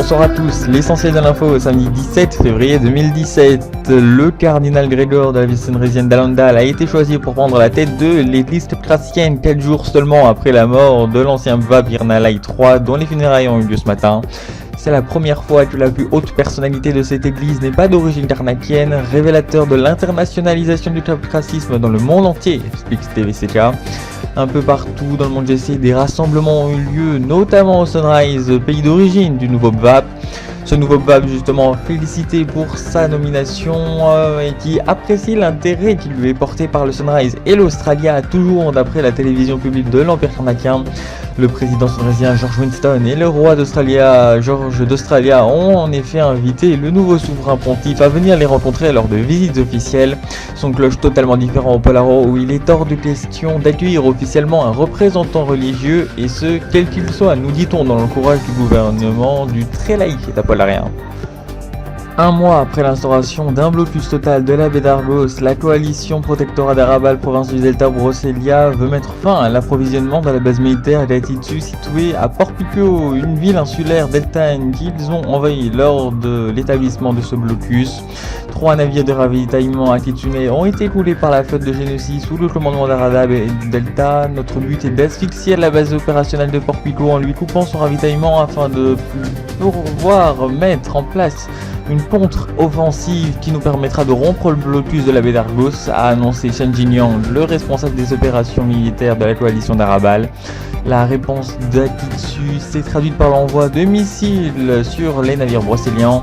Bonsoir à tous, l'essentiel de l'info, samedi 17 février 2017. Le cardinal Grégor de la ville saint-résienne d'Alandal a été choisi pour prendre la tête de l'église chrétienne 4 jours seulement après la mort de l'ancien pape Irnalai III, dont les funérailles ont eu lieu ce matin. C'est la première fois que la plus haute personnalité de cette église n'est pas d'origine karnakienne, révélateur de l'internationalisation du clérocratisme dans le monde entier, explique TVCK. Un peu partout dans le monde GC, des rassemblements ont eu lieu, notamment au Sunrise, pays d'origine du nouveau pape. Ce nouveau pape, justement, félicité pour sa nomination et qui apprécie l'intérêt qui lui est porté par le Sunrise et l'Australia, toujours d'après la télévision publique de l'Empire karnakien. Le président sunrisien George Winston et le roi d'Australia, George d'Australia, ont en effet invité le nouveau souverain pontife à venir les rencontrer lors de visites officielles. Son cloche totalement différent au Polaro, où il est hors de question d'accueillir officiellement un représentant religieux, et ce, quel qu'il soit, nous dit-on dans l'encourage du gouvernement du très laïque et apolarien. Un mois après l'instauration d'un blocus total de la baie d'Argos, la coalition protectorat d'Arabal, province du Delta Brosselia, veut mettre fin à l'approvisionnement de la base militaire d'Atitsu située à Port-Piquot, une ville insulaire deltaine qu'ils ont envahie lors de l'établissement de ce blocus. 3 navires de ravitaillement atitsunais ont été coulés par la flotte de Génossie sous le commandement d'Aradab et du Delta. Notre but est d'asphyxier la base opérationnelle de Port-Piquot en lui coupant son ravitaillement afin de pouvoir mettre en place une contre-offensive qui nous permettra de rompre le blocus de la baie d'Argos, a annoncé Shen Jinyang, le responsable des opérations militaires de la coalition d'Arabal. La réponse d'Akitsu s'est traduite par l'envoi de missiles sur les navires brosséliens.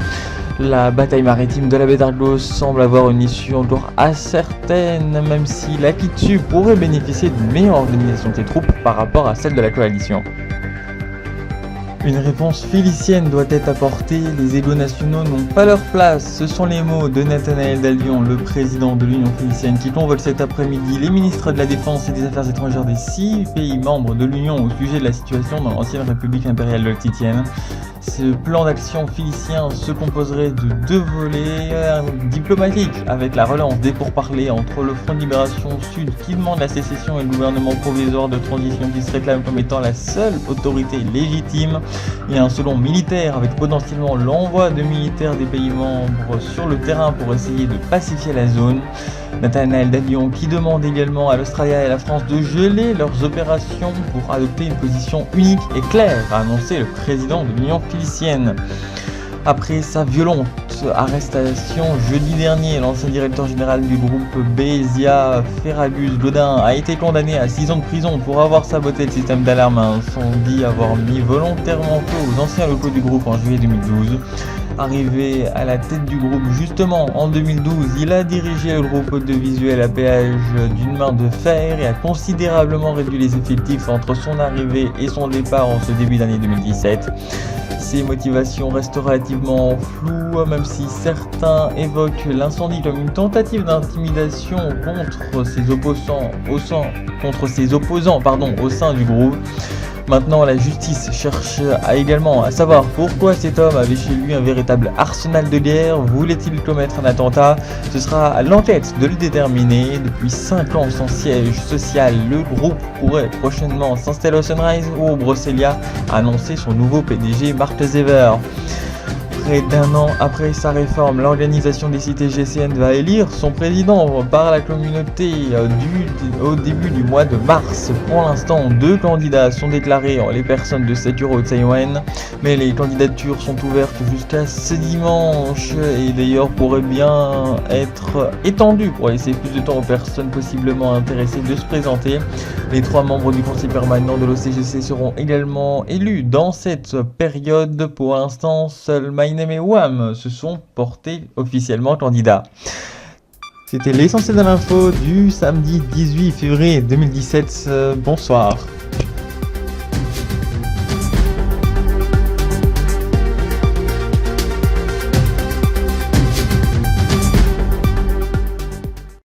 La bataille maritime de la baie d'Argos semble avoir une issue encore incertaine, même si l'Akitsu pourrait bénéficier d'une meilleure organisation de ses troupes par rapport à celle de la coalition. Une réponse philicienne doit être apportée, les égos nationaux n'ont pas leur place. Ce sont les mots de Nathanaël Dallion, le président de l'Union philicienne, qui convoque cet après-midi les ministres de la Défense et des Affaires étrangères des 6 pays membres de l'Union au sujet de la situation dans l'ancienne République impériale de Titienne. Ce plan d'action philicien se composerait de 2 volets diplomatiques, avec la relance des pourparlers entre le Front de Libération Sud qui demande la sécession et le gouvernement provisoire de transition qui se réclame comme étant la seule autorité légitime, et un second militaire avec potentiellement l'envoi de militaires des pays membres sur le terrain pour essayer de pacifier la zone. Nathanaël Dallion qui demande également à l'Australie et à la France de geler leurs opérations pour adopter une position unique et claire, a annoncé le président de l'Union philicienne. Après sa violente arrestation jeudi dernier, l'ancien directeur général du groupe Bézia, Ferragus Godin, a été condamné à 6 ans de prison pour avoir saboté le système d'alarme incendie, avoir mis volontairement feu aux anciens locaux du groupe en juillet 2012. Arrivé à la tête du groupe justement en 2012, il a dirigé le groupe audiovisuel à péage d'une main de fer et a considérablement réduit les effectifs entre son arrivée et son départ en ce début d'année 2017. Ses motivations restent relativement floues, même si certains évoquent l'incendie comme une tentative d'intimidation contre ses opposants au sein du groupe. Maintenant, la justice cherche également à savoir pourquoi cet homme avait chez lui un véritable arsenal de guerre. Voulait-il commettre un attentat? Ce sera à l'enquête de le déterminer. Depuis 5 ans sans siège social, le groupe pourrait prochainement s'installer au Sunrise ou au Brosselia, a annoncé son nouveau PDG Mark Zever. Près d'1 an après sa réforme, l'organisation des cités GCN va élire son président par la communauté au début du mois de mars. Pour l'instant, 2 candidats sont déclarés, les personnes de Sakuro Taiwan, mais les candidatures sont ouvertes jusqu'à ce dimanche et d'ailleurs pourraient bien être étendues pour laisser plus de temps aux personnes possiblement intéressées de se présenter. Les 3 membres du conseil permanent de l'OCGC seront également élus dans cette période. Pour l'instant, seul Maïnem et Wam se sont portés officiellement candidats. C'était l'essentiel de l'info du samedi 18 février 2017. Bonsoir.